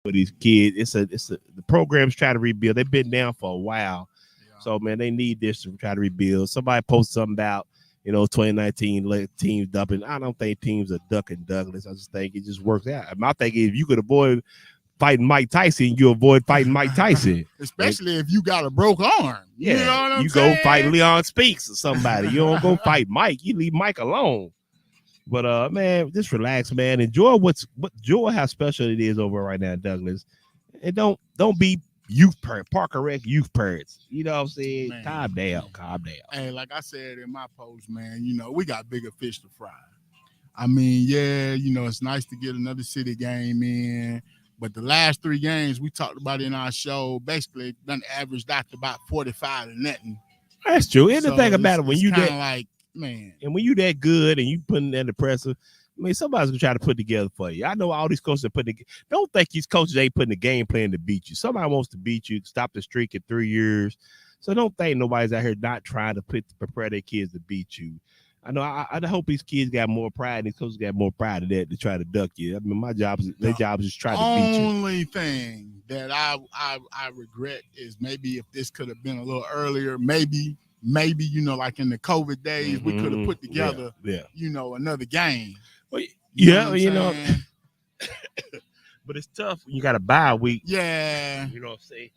for these kids. The program's trying to rebuild. They've been down for a while. Yeah. So man, they need this to try to rebuild. Somebody posted something about 2019 teams dumping. I don't think teams are ducking Douglas. I just think it just works out. My thing is, if you could avoid fighting Mike Tyson, you avoid fighting Mike Tyson. Especially if you got a broke arm. You know what I'm you saying? go fight Leon Speaks or somebody. You don't go fight Mike. You leave Mike alone. But man, just relax, man. Enjoy what enjoy how special it is over right now, Douglas. And don't be Parker Rec youth parents. You know what I'm saying? Man, calm down. Hey, like I said in my post, man, we got bigger fish to fry. I mean, yeah, it's nice to get another city game in. But the last 3 games we talked about in our show, basically done averaged out to about 45 and nothing. That's true. And the thing about it, when you that like, man, and when you that good and you putting that pressure, I mean, somebody's gonna try to put together for you. I know all these coaches are putting. Don't think these coaches ain't putting the game plan to beat you. Somebody wants to beat you, stop the streak in 3 years. So don't think nobody's out here not trying to prepare their kids to beat you. I know. I hope these kids got more pride, and these coaches got more pride in that to try to duck you. I mean, their job is just try to beat you. The only thing that I regret is maybe if this could have been a little earlier, maybe like in the COVID days, we could have put together, another game. Well, you know. But it's tough when you got a bye week. Yeah, you know what I'm saying.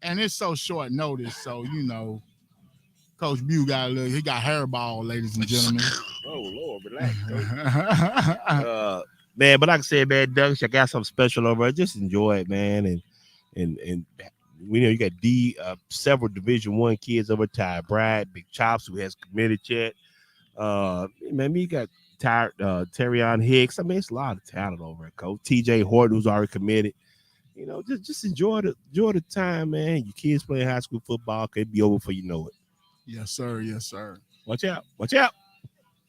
And it's so short notice, so Coach Bew got he got hairball, ladies and gentlemen. Oh Lord, relax, Coach. Man, but like I said, man, Doug, I got something special over. Just enjoy it, man, and we know you got several Division I kids over Ty Brad, Big Chops, who has committed yet. Man, you got Terrion Hicks. I mean, it's a lot of talent over at Coach TJ Horton, who's already committed. Just enjoy the time, man. Your kids playing high school football could be over before you know it. Yes, sir. Yes, sir. Watch out.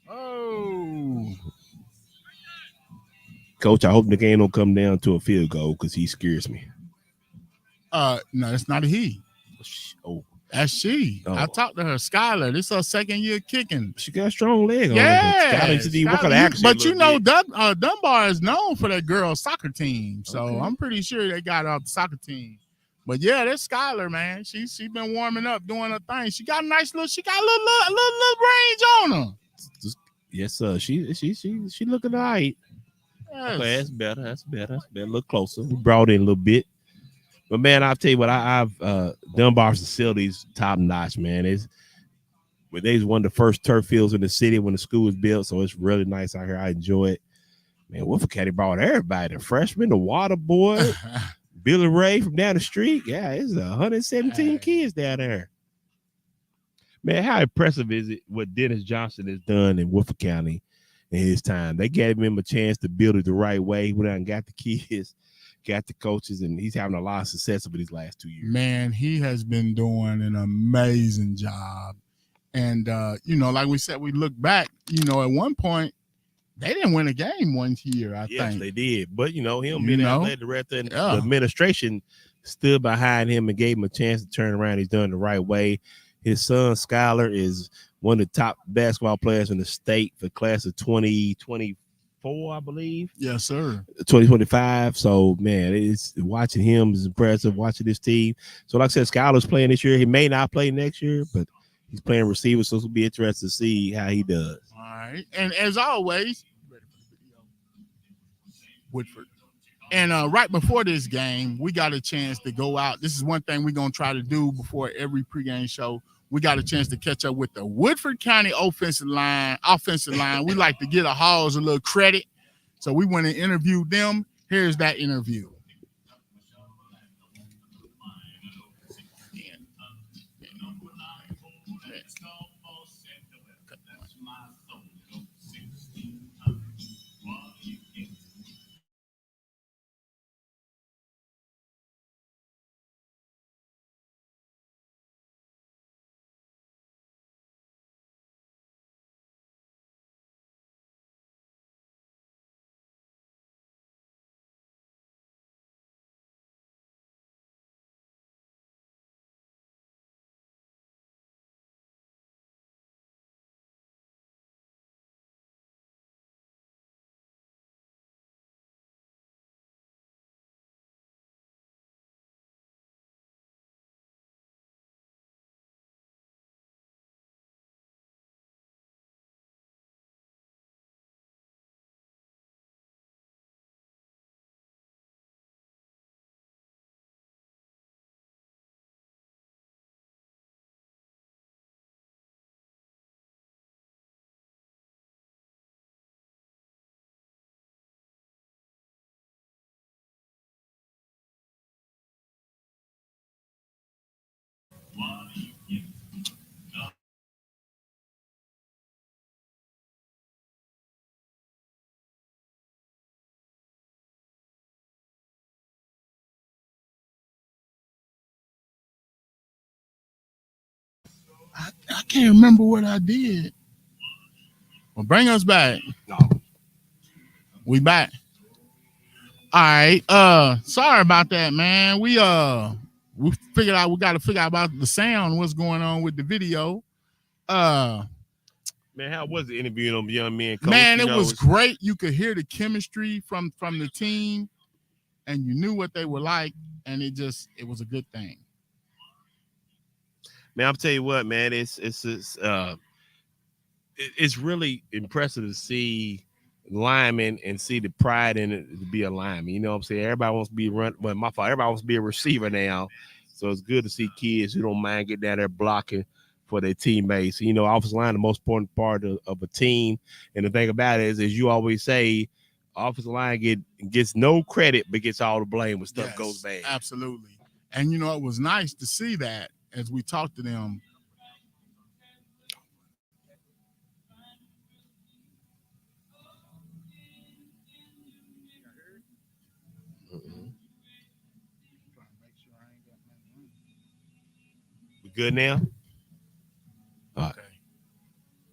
Oh, Coach, I hope the game don't come down to a field goal because he scares me. No, that's not a he. Oh, that's she. Oh. I talked to her, Skylar. This is her second year kicking. She got a strong leg on her. Yeah, Dunbar is known for that girls' soccer team, so okay. I'm pretty sure they got off the soccer team. But yeah, that's Skylar, man. She been warming up, doing her thing. She got a nice little. She got a little range on her. Yes, sir. She looking all right. Yes. Okay, that's better. A little closer. We brought in a little bit. But man, I'll tell you what, I've Dunbar's facilities top notch, man. They was one of the first turf fields in the city when the school was built, so it's really nice out here. I enjoy it. Man, Woodford County brought everybody, the freshmen, the water boy, Billy Ray from down the street. Yeah, it's 117 kids down there. Man, how impressive is it what Dennis Johnson has done in Woodford County in his time? They gave him a chance to build it the right way. He went out and got the kids, got the coaches, and he's having a lot of success over these last 2 years. Man, he has been doing an amazing job. And, like we said, we look back, at one point, they didn't win a game one year, I think. Yes, they did. But, him being athletic director and the administration stood behind him and gave him a chance to turn around. He's done it the right way. His son, Skylar, is one of the top basketball players in the state for class of 2024, I believe. Yes, sir. 2025. So, man, it's watching him is impressive, watching this team. So, like I said, Skylar's playing this year. He may not play next year, but he's playing receiver, so it'll be interesting to see how he does. All right. And as always, Woodford. And right before this game, we got a chance to go out. This is one thing we're going to try to do before every pregame show. We got a chance to catch up with the Woodford County offensive line. We like to get a Halls a little credit. So we went and interviewed them. Here's that interview. I can't remember what I did. Well, bring us back. No. We back. All right. Sorry about that, man. We figured out we got to figure out about the sound, what's going on with the video. Man, how was the interviewing them young men, Coach? Man, it was great. You could hear the chemistry from the team, and you knew what they were like, and it was a good thing. Man, I'm tell you what, man, it's really impressive to see linemen and see the pride in it to be a lineman. You know what I'm saying? Everybody wants to be everybody wants to be a receiver now. So it's good to see kids who don't mind getting down there blocking for their teammates. You know, offensive line, the most important part of a team. And the thing about it is, as you always say, offensive line gets no credit, but gets all the blame when stuff goes bad. Absolutely. And, you know, it was nice to see that as we talked to them. We good now? Okay.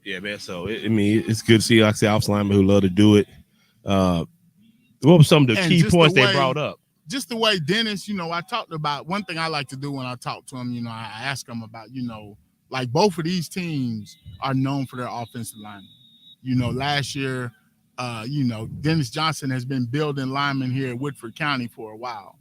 Yeah, man. So it's good to see, like I say, offensive linemen who love to do it. What were some of the key points they brought up? Just the way Dennis, you know, I talked about one thing I like to do when I talk to him, you know, I ask him about, you know, like both of these teams are known for their offensive linemen. You know, last year, you know, Dennis Johnson has been building linemen here at Woodford County for a while.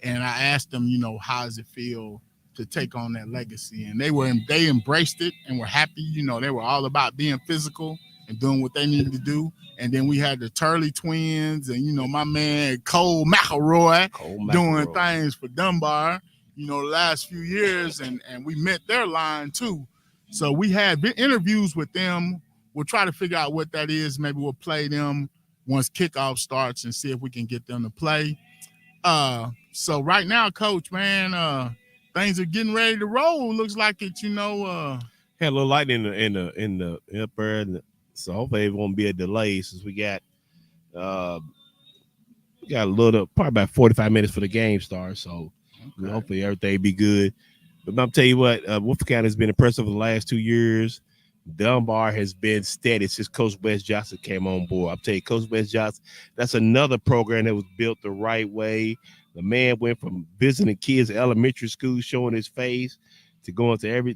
And I asked them, you know, how does it feel to take on that legacy? And they embraced it and were happy. You know, they were all about being physical and doing what they needed to do. And then we had the Turley twins and, you know, my man Cole McElroy doing things for Dunbar, you know, the last few years. And we met their line too. So we had interviews with them. We'll try to figure out what that is. Maybe we'll play them once kickoff starts and see if we can get them to play. So right now, Coach, man, things are getting ready to roll. Looks like it, you know. Had a little lightning in the upper, so hopefully it won't be a delay since we got a little, probably about 45 minutes for the game start. So hopefully everything be good. But I'm tell you what, Woodford County has been impressive for the last 2 years. Dunbar has been steady since Coach Wes Johnson came on board. I'll tell you, Coach Wes Johnson, that's another program that was built the right way. The man went from visiting kids at elementary school, showing his face, to going to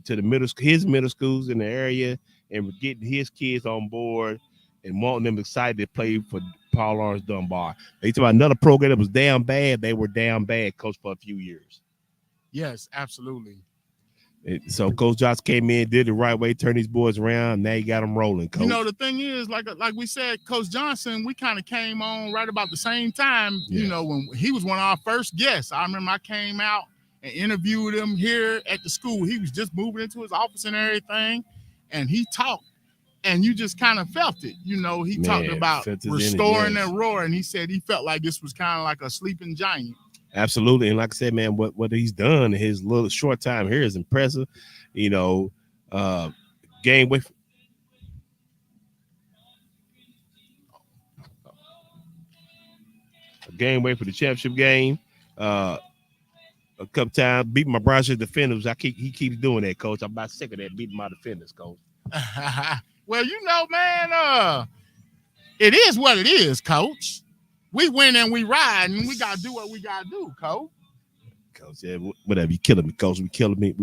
his middle schools in the area and getting his kids on board and wanting them excited to play for Paul Lawrence Dunbar. They talk about another program that was damn bad. They were damn bad, Coach, for a few years. Yes, absolutely. So Coach Johnson came in, did it the right way, turned these boys around. Now you got them rolling, Coach. You know, the thing is, like we said, Coach Johnson, we kind of came on right about the same time, you know, when he was one of our first guests. I remember I came out and interviewed him here at the school. He was just moving into his office and everything, and he talked, and you just kind of felt it. You know, he talked about restoring that roar, and he said he felt like this was kind of like a sleeping giant. Absolutely. And like I said, man, what he's done in his little short time here is impressive. You know, game with for the championship game. A couple times beating my Bronx defenders. He keeps doing that, Coach. I'm about sick of that, beating my defenders, Coach. Well, you know, man, it is what it is, Coach. We win and we ride, and we gotta do what we gotta do, Coach. Coach, yeah, whatever. You killing me, Coach. We killing me.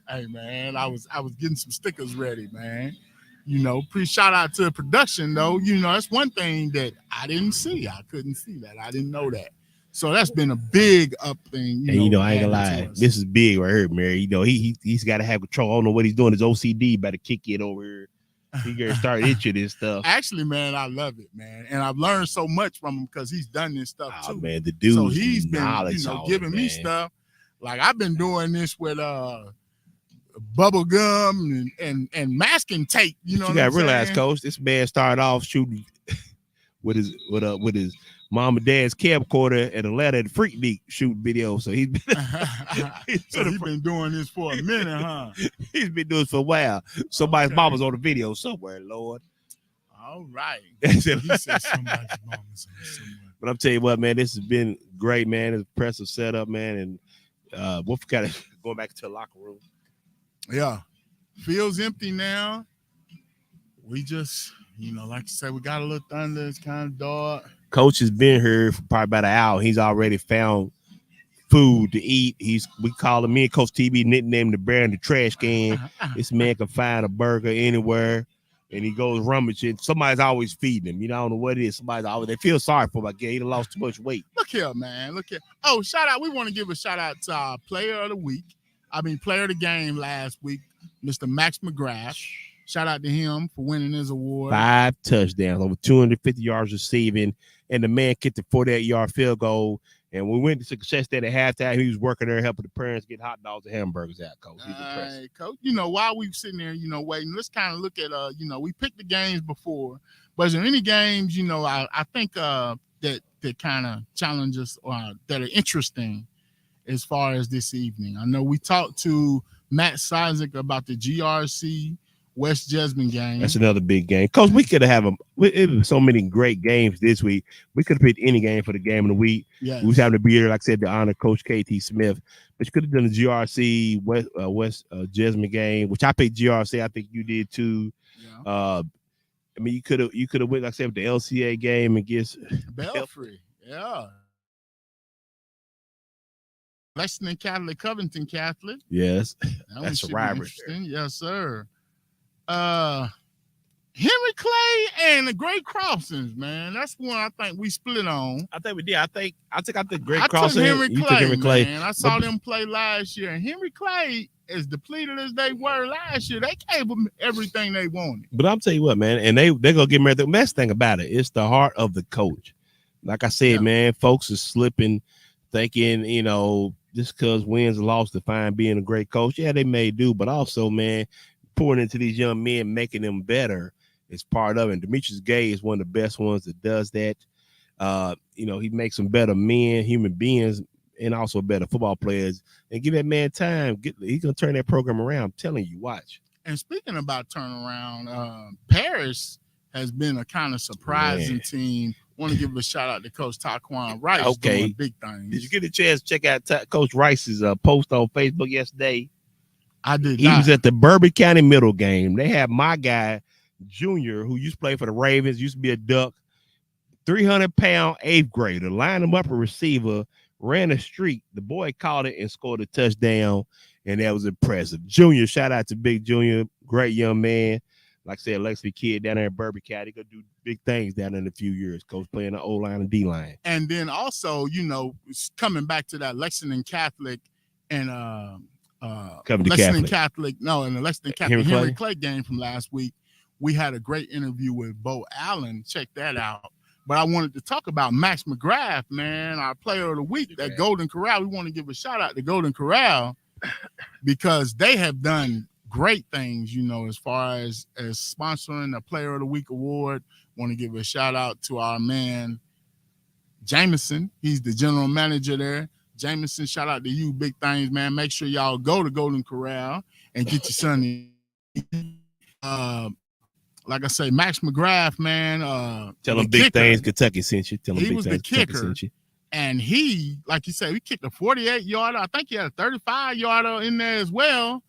Hey, man, I was getting some stickers ready, man. You know, shout out to the production, though. You know, that's one thing that I didn't see. I couldn't see that. I didn't know that. So that's been a big up thing. You know, I ain't gonna lie. This is big right here, Mary. You know, he's got to have control. I don't know what he's doing. His OCD better kick it over here. He gonna start itching this stuff. Actually, man, I love it, man, and I've learned so much from him because he's done this stuff too. Man, the dude. So he's been, giving me stuff. Like I've been doing this with bubble gum and masking tape. You know, you gotta realize, Coach, this man started off shooting with his mom and dad's camcorder at Atlanta at Freak League shooting video. So he's been doing this for a minute, huh? He's been doing this for a while. Somebody's mama's on the video somewhere, Lord. All right. He said somebody's mama's on somewhere. But I'm telling you what, man, this has been great, man. It's impressive setup, man. And Woodford County going back to the locker room. Yeah. Field's empty now. We just, like you said, we got a little thunder. It's kind of dark. Coach has been here for probably about an hour. He's already found food to eat. We call him, me and Coach TB nicknamed the bear in the trash can. This man can find a burger anywhere. And he goes rummaging. Somebody's always feeding him. I don't know what it is. They feel sorry for him. I guess he lost too much weight. Look here, man. Look here. Oh, shout out. We want to give a shout out to our player of the game last week, Mr. Max McGrath. Shout out to him for winning his award. 5 touchdowns, over 250 yards receiving. And the man kicked a 48-yard field goal. And we went to success there at halftime. He was working there helping the parents get hot dogs and hamburgers out, Coach. He's impressive. Coach, while we sitting there, waiting, let's kind of look at, we picked the games before. But is there any games, I think that kind of challenge us or that are interesting as far as this evening? I know we talked to Matt Sizek about the GRC West Jessamine game. That's another big game. Coach, we could have it was so many great games this week. We could have picked any game for the game of the week. Yes. We was having to be here, like I said, to honor Coach KT Smith. But you could have done the GRC West Jessamine game, which I picked GRC. I think you did too. Yeah. You could have went, like I said, with the LCA game against Belfry. Yeah. Lexington Catholic, Covington Catholic. Yes. That's a rivalry. Yes, sir. Henry Clay and the Great Crossings, man. That's one I think we split on. I think we did. I think Great Crossings. Henry Clay, man. I saw them play last year, and Henry Clay, as depleted as they were last year, they gave them everything they wanted. But I'm tell you what, man, and they're gonna get married. The best thing about it, it's the heart of the coach. Like I said, man, folks are slipping, thinking, just because wins and losses define being a great coach. Yeah, they may do, but also, man, pouring into these young men, making them better is part of it. Demetrius Gay is one of the best ones that does that. He makes them better men, human beings, and also better football players. And give that man time. He's going to turn that program around. I'm telling you, watch. And speaking about turnaround, Paris has been a kind of surprising team. Want to give a shout out to Coach Taquan Rice. Okay. Doing big things. Did you get a chance to check out Coach Rice's post on Facebook yesterday? I did. He was at the Woodford County middle game. They had my guy, Junior, who used to play for the Ravens, used to be a Duck, 300-pound 8th grader, lined him up a receiver, ran a streak. The boy caught it and scored a touchdown, and that was impressive. Junior, shout out to Big Junior, great young man. Like I said, Lexington kid down there in Woodford County, gonna do big things down in a few years. Coach playing the O-line and D-line. And then also, coming back to that Lexington Catholic and Lexington Catholic, and the Lexington Catholic Henry Clay game from last week, we had a great interview with Bo Allen. Check that out. But I wanted to talk about Max McGrath, man, our player of the week, that Golden Corral. We want to give a shout out to Golden Corral because they have done great things, as far as sponsoring the Player of the Week award. Want to give a shout out to our man, Jameson. He's the general manager there. Jameson, shout out to you, big things, man. Make sure y'all go to Golden Corral and get your son in. Like I say, Max McGrath, man. Tell him big kicker, things Kentucky sent you. Tell him he big was things the kicker, and he, like you said, he kicked a 48-yarder. I think he had a 35-yarder in there as well,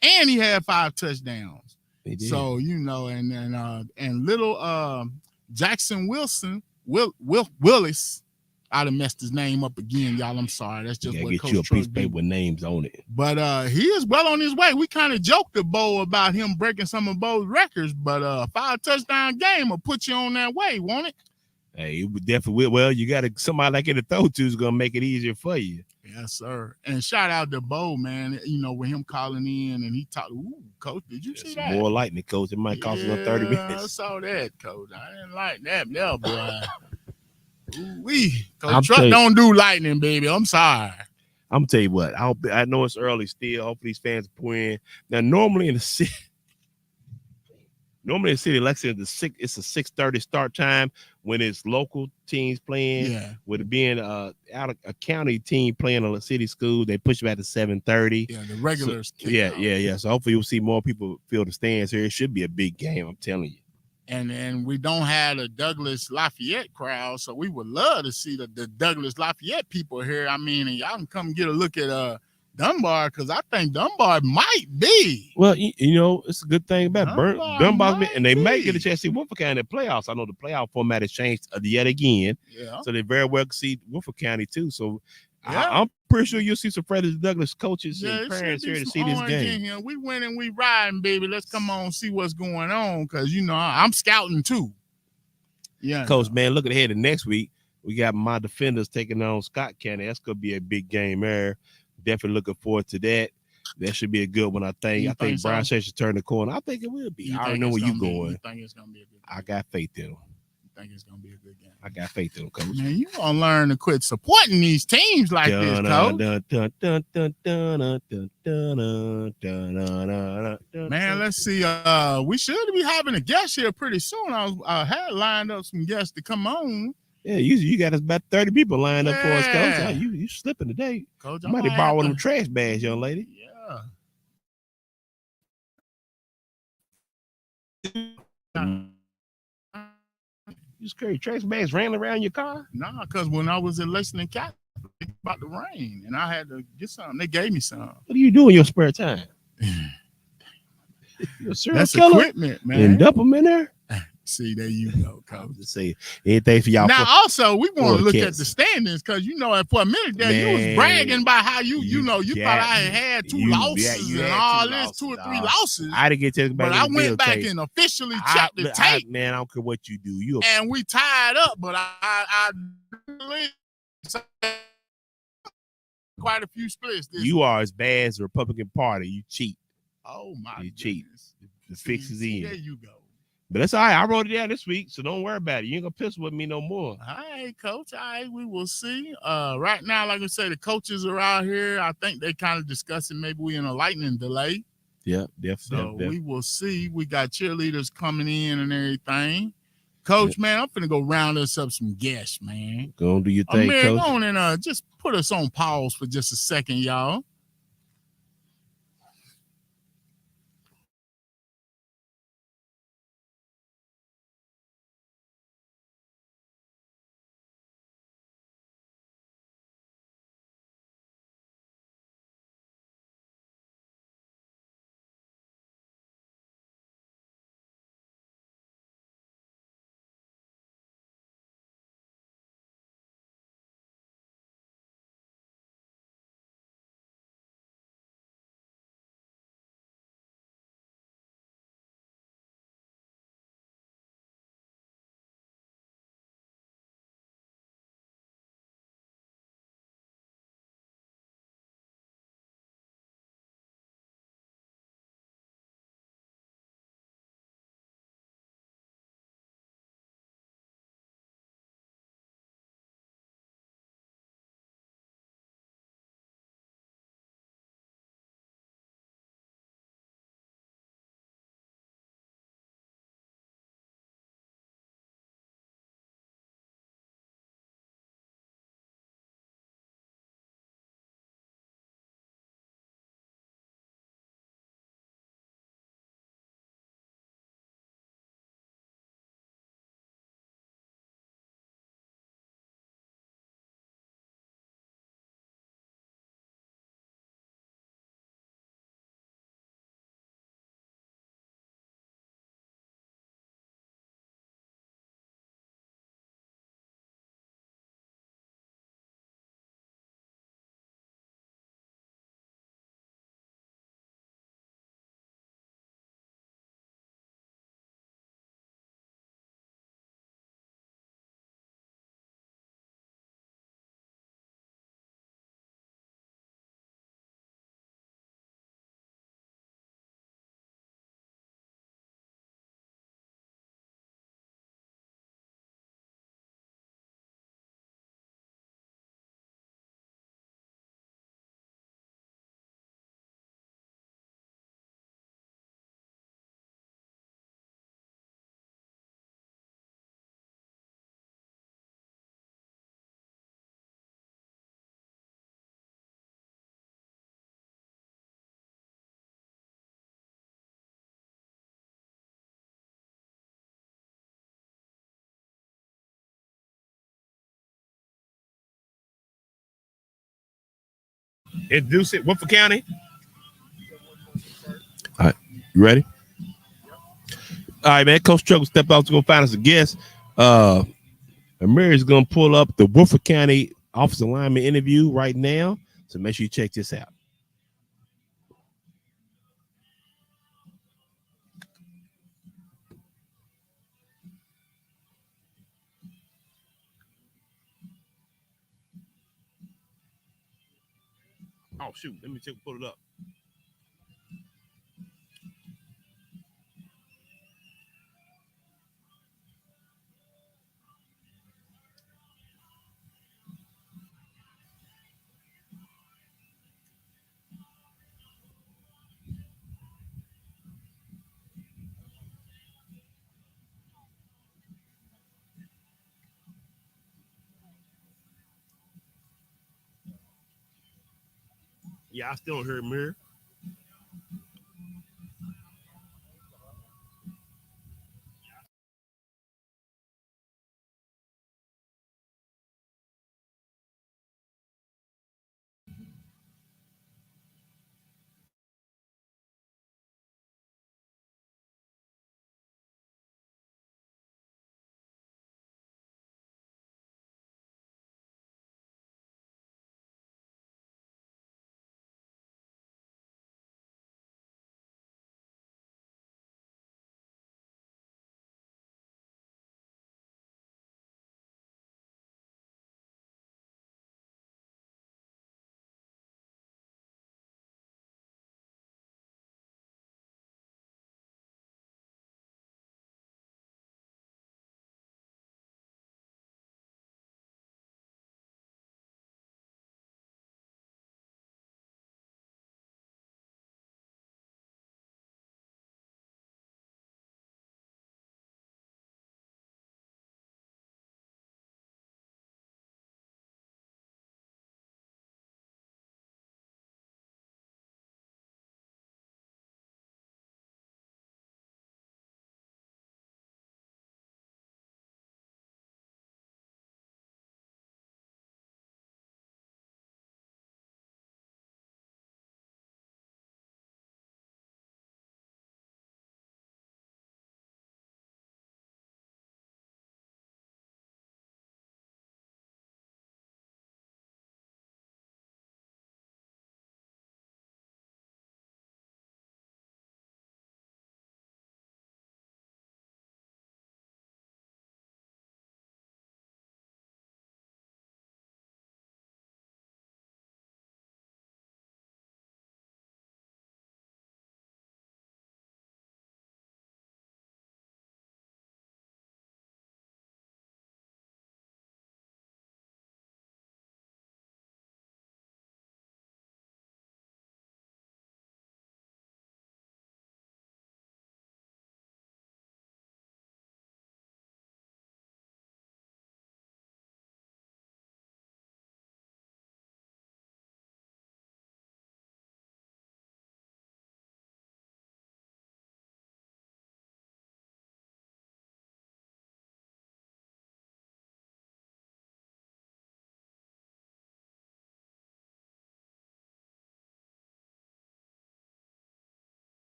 and he had 5 touchdowns. He did. So and little Jackson Willis. I'd have messed his name up again, y'all. I'm sorry. That's just what get Coach you a piece of did. paper with names on it. But he is well on his way. We kind of joked to Bo about him breaking some of Bo's records, but 5-touchdown game will put you on that way, won't it? Hey, it definitely will. Well, you got somebody like it to throw to is gonna make it easier for you. Yes, sir. And shout out to Bo, man. With him calling in and he talked. Ooh, Coach, did you see that? More lightning, Coach. It might cost us 30 minutes. I saw that, Coach. I didn't like that, no, boy. Coach Truck don't do lightning, baby. I'm sorry. I'm gonna tell you what. I know it's early still. Hopefully these fans are playing. Now, normally in the city, Normally in city election, it's a 6:30 start time when it's local teams playing. Yeah. With it being out of a county team playing on a city school, they push back to 7:30. Yeah, the regulars. So, yeah. So hopefully you'll see more people fill the stands here. It should be a big game, I'm telling you. And then we don't have the Douglas Lafayette crowd, so we would love to see the Douglas Lafayette people here. I mean, and y'all can come get a look at Dunbar, because I think Dunbar might be. Well, you know, it's a good thing about Dunbar, and they may get a chance to see Woodford County in the playoffs. I know the playoff format has changed yet again, so they very well can see Woodford County too. So I'm pretty sure you'll see some Frederick Douglass coaches and parents here to see this game. We win and we riding, baby. Let's come on, see what's going on, because you know I'm scouting too. Yeah, Coach, man, looking ahead to next week, we got my Defenders taking on Scott County. That's gonna be a big game there. Definitely looking forward to that. That should be a good one, I think. I think Brian Shay should turn the corner. I think it will be. I already know where you're going. You think it's gonna be a good game? I got faith in them. You think it's gonna be a good game? I got faith in them, Coach. Man, you gonna learn to quit supporting these teams like this, Coach. Man, let's see. We should be having a guest here pretty soon. I had lined up some guests to come on. Yeah, you got us about 30 people lined up for us, Coach. You slipping today. Coach, you might have borrowed one of them trash bags, young lady. Yeah. You just carry trash bags raining around your car? Nah, because when I was in Lexington Catholic, it about to rain, and I had to get some. They gave me some. What do you do in your spare time? That's equipment, man. And dump them in there? See, there you go, Coach. Just say anything for y'all. Now, also, we want to look at the standings, because you know, for a minute there, you was bragging about how you thought I had two losses and all this, 2 or 3 losses. I didn't get to but I went back and officially checked the tape. Man, I don't care what you do. And we tied up, but I quite a few splits. You are as bad as the Republican Party. You cheat. Oh my! You cheat. The fix is in. There you go. But that's all right. I wrote it down this week, so don't worry about it. You ain't gonna piss with me no more. All right, Coach. All right, we will see. Right now, like I say, the coaches are out here. I think they kind of discussing maybe we in a lightning delay. Yeah, definitely. So we will see. We got cheerleaders coming in and everything. Coach, man, I'm finna go round us up some guests, man. Go on, do your thing, man, Coach. Go on and just put us on pause for just a second, y'all. Introduce it. Woodford County. All right. You ready? All right, man. Coach Chuck will step out to go find us a guest. Amir is going to pull up the Woodford County offensive lineman interview right now. So make sure you check this out. Oh, shoot. Let me pull it up. Yeah, I still don't hear Amir.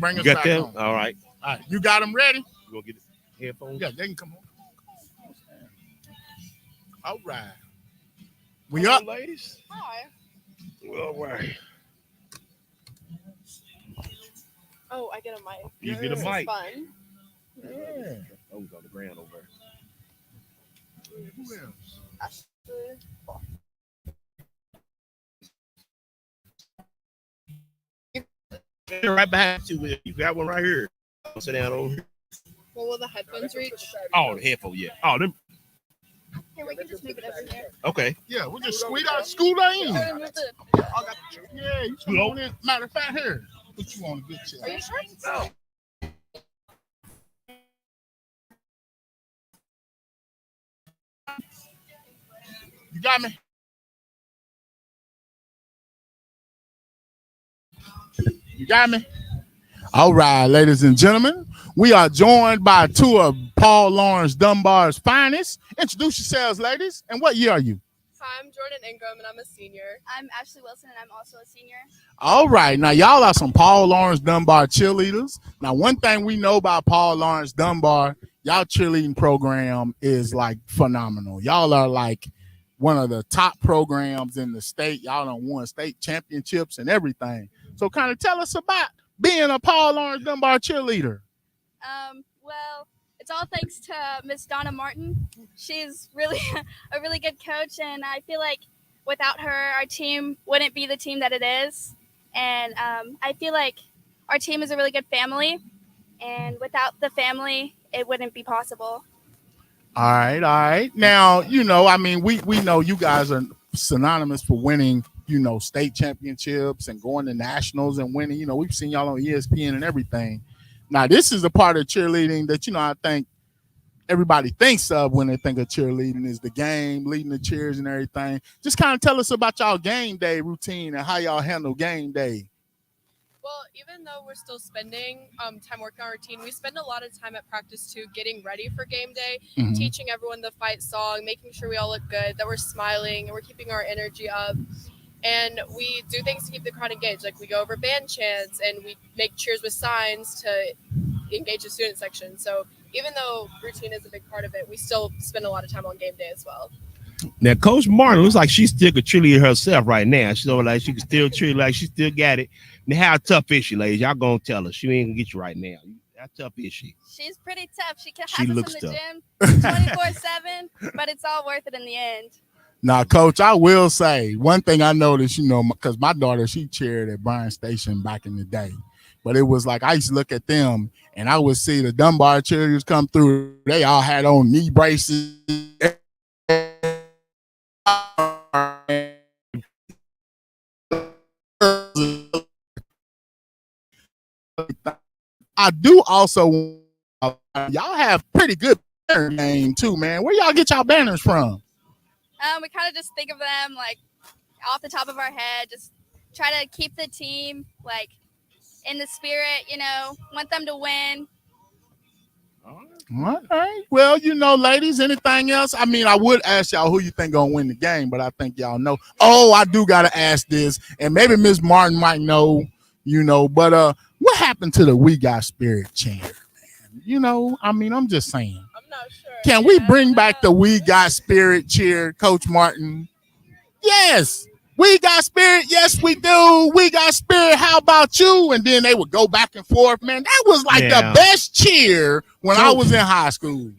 bring You us got back them? on. All right. All right, you got them ready? You gonna get the headphones? Yeah, they can come on. All right. We We up, up? ladies? Hi. All right. Oh, I get a mic. You get a This is mic. fun. Yeah. Those on the ground over there. Who else? Ashley. Right behind you. You got one right here. Sit down over here. Well, will the headphones reach? Oh, the headphone, yeah. Oh, them. Here, we can just move it over here. Okay. Yeah, we'll just squeeze out school in. Oh, move the- Yeah, you come on in. Matter of fact, here. Put you on a good chair. Are you sure? Oh. You got me? You got me? All right, ladies and gentlemen, we are joined by two of Paul Lawrence Dunbar's finest. Introduce yourselves, ladies. And what year are you? Hi, I'm Jordan Ingram, and I'm a senior. I'm Ashley Wilson, and I'm also a senior. All right, now y'all are some Paul Lawrence Dunbar cheerleaders. Now, one thing we know about Paul Lawrence Dunbar, y'all cheerleading program is like phenomenal. Y'all are like one of the top programs in the state. Y'all done won state championships and everything. So kind of tell us about being a Paul Lawrence Dunbar cheerleader. Well, it's all thanks to Miss Donna Martin. She's really a really good coach, and I feel like without her, our team wouldn't be the team that it is. And I feel like our team is a really good family, and without the family, it wouldn't be possible. All right. Now, you know, I mean, we know you guys are synonymous for winning, you know, state championships and going to nationals and winning. You know, we've seen y'all on ESPN and everything. Now, this is a part of cheerleading that, you know, I think everybody thinks of when they think of cheerleading is the game, leading the cheers and everything. Just kind of tell us about y'all game day routine and how y'all handle game day. Well, even though we're still spending time working on our routine, we spend a lot of time at practice too, getting ready for game day, Mhm. teaching everyone the fight song, making sure we all look good, that we're smiling, and we're keeping our energy up. And we do things to keep the crowd engaged. Like we go over band chants and we make cheers with signs to engage the student section. So even though routine is a big part of it, we still spend a lot of time on game day as well. Now, Coach Martin looks like she's still a cheerleader herself right now. She's over like she can still cheer, like she still got it. Now, how tough is she, ladies? Y'all gonna tell her she ain't gonna get you right now. How tough is she? She's pretty tough. She She has us looks in the tough. gym 24/7, but it's all worth it in the end. Now, Coach, I will say one thing I noticed, you know, because my daughter, she cheered at Bryan Station back in the day. But it was like I used to look at them and I would see the Dunbar cheerleaders come through. They all had on knee braces. I do also, y'all have pretty good banner name too, man. Where y'all get y'all banners from? We kind of just think of them like off the top of our head, just try to keep the team like in the spirit, you know, want them to win. All right. Well, you know, ladies, anything else? I mean, I would ask y'all who you think gonna win the game, but I think y'all know. Oh, I do gotta ask this, and maybe Miss Martin might know, you know, but what happened to the We Got Spirit chant, man? You know, I mean, I'm just saying. I'm not sure. Can we bring back the We Got Spirit cheer, Coach Martin? Yes. We got spirit. Yes, we do. We got spirit. How about you? And then they would go back and forth. Man, that was like the best cheer when I was in high school.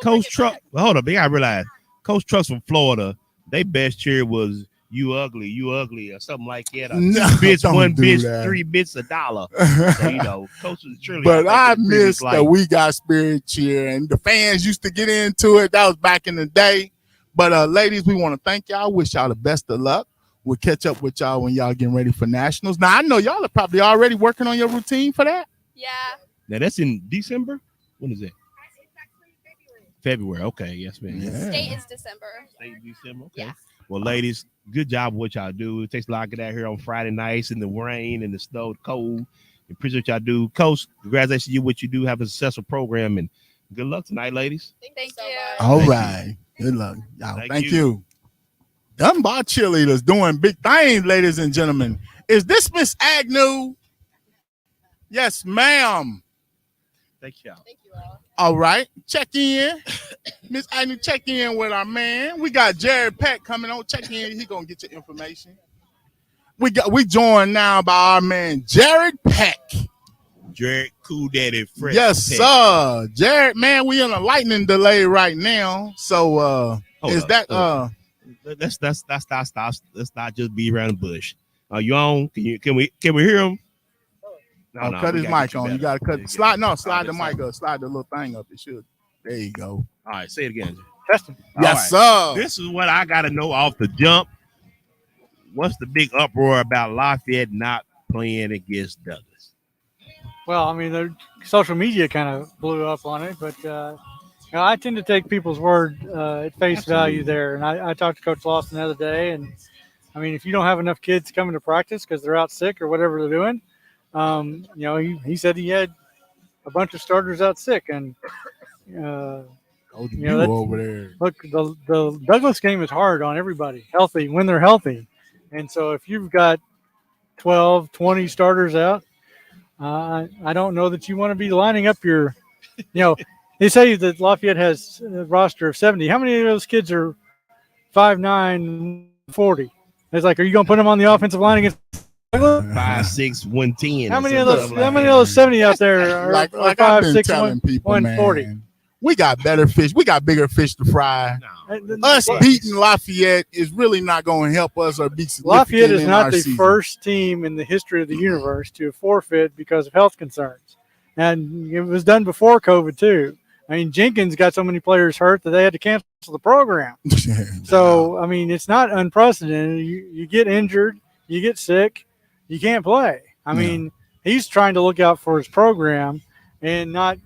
Coach Truck. Hold up. They gotta realize Coach Truck's from Florida. They best cheer was you ugly, or something like that. No, two bits, don't one do bit, that. 3 bits, $1. So, you know, Coach was truly. But I missed the We Got Spirit cheer, and the fans used to get into it. That was back in the day. But ladies, we want to thank y'all. Wish y'all the best of luck. We'll catch up with y'all when y'all getting ready for nationals. Now I know y'all are probably already working on your routine for that. Yeah. Now that's in December. When is it? February. Okay. Yes, man. Yeah. State is December. State December. Okay. Yeah. Well, ladies, good job with what y'all do. It takes a lot to get out here on Friday nights in the rain and the snow, the cold. Appreciate what y'all do. Coach, congratulations to you what you do. Have a successful program and good luck tonight, ladies. Thank so you. much. All right. Good luck, y'all. Thank Thank you. you. Dunbar cheerleaders doing big things, ladies and gentlemen. Is this Miss Agnew? Yes, ma'am. Thank y'all. Thank you all. All right, check in. Miss Agnew, check in with our man. We got Jared Peck coming on. Check in. He gonna get your information. We joined now by our man Jared Peck. Jared, Cool Daddy, Fresh. Yes, Peck. sir. Jared, man, we in a lightning delay right now. So Hold is up, that hold up. Let's not just be around the bush. Are you on? Can we hear him? No, cut we his gotta mic get you on. You better. gotta Yeah, slide the this mic side. up, slide the little thing up. It should. There you go. All right, say it again. Testing. All Yes, right. sir. This is what I gotta know off the jump. What's the big uproar about Lafayette not playing against Douglas? Well, I mean, the social media kind of blew up on it, but I tend to take people's word at face value there. And I talked to Coach Lawson the other day, and I mean, if you don't have enough kids coming to practice because they're out sick or whatever they're doing, he said he had a bunch of starters out sick, and Coach you know, over there. look, the Douglas game is hard on everybody, healthy when they're healthy, and so if you've got 12, 20 starters out, I don't know that you want to be lining up your, they say that Lafayette has a roster of 70. How many of those kids are 5'9", 40? It's like, are you going to put them on the offensive line against Douglas? 5'6", 110. How many of those 70 out there are like I've 5'6", been telling people, 140? man, we got better fish. We got bigger fish to fry. No. Us beating Lafayette is really not going to help us or be significant. Lafayette is in not our the season. first team in the history of the universe to forfeit because of health concerns. And it was done before COVID, too. I mean, Jenkins got so many players hurt that they had to cancel the program. So, I mean, it's not unprecedented. You get injured, you get sick, you can't play. I mean, he's trying to look out for his program and not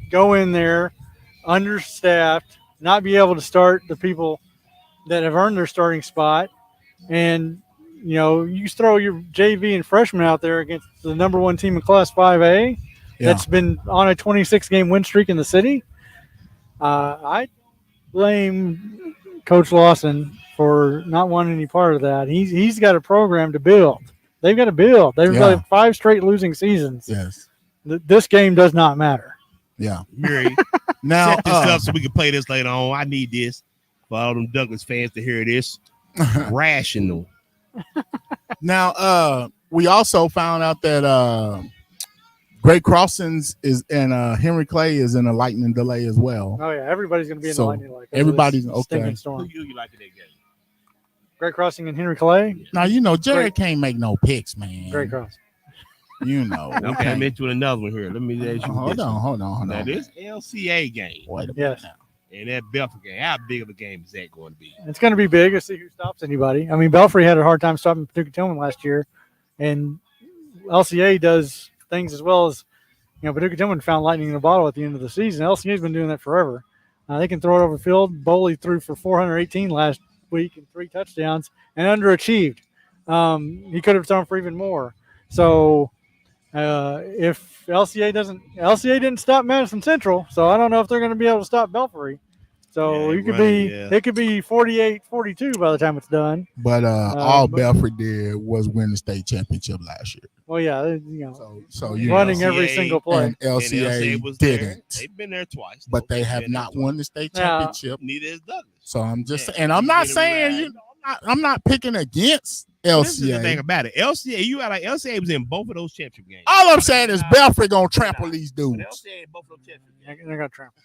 go in there understaffed, not be able to start the people that have earned their starting spot. And, you throw your JV and freshman out there against the number one team in Class 5A that's been on a 26-game win streak in the city. I blame Coach Lawson for not wanting any part of that. He's got a program to build. They've got to build. They've got 5 straight losing seasons. Yes. This game does not matter. Yeah. Mary, Now, set this up so we can play this later on. I need this for all them Douglas fans to hear this. Rational. Now, we also found out that Great Crossings is and Henry Clay is in a lightning delay as well. Oh, yeah. Everybody's going to be in the lightning delay. Everybody's okay. okay. Storm. Who you like in that game? Great Crossing and Henry Clay. Now, Jared can't make no picks, man. Great Crossing. Okay, I mentioned another one here. Let me ask you Hold on. Now, this LCA game. Yes. And that Belfort game, how big of a game is that going to be? It's going to be big. Let's see who stops anybody. I mean, Belfry had a hard time stopping Paducah Tillman last year, and LCA does things as well as, Paducah Tillman found lightning in a bottle at the end of the season. LCA's been doing that forever. They can throw it over the field. Boley threw for 418 last week and 3 touchdowns and underachieved. He could have thrown for even more. So if LCA didn't stop Madison Central, so I don't know if they're going to be able to stop Belfry. So it could be 48-42 by the time it's done. But all Belfry did was win the state championship last year. Well, yeah, so running LCA, every single play. And LCA was didn't. There. They've been there twice, but they have not won the state championship. Neither is Douglas. So I'm just, and I'm not saying I'm not picking against LCA. This is the thing about it. LCA was in both of those championship games. All I'm saying is Belfry gonna trample these dudes. LCA in both of those championship games. They're gonna trample.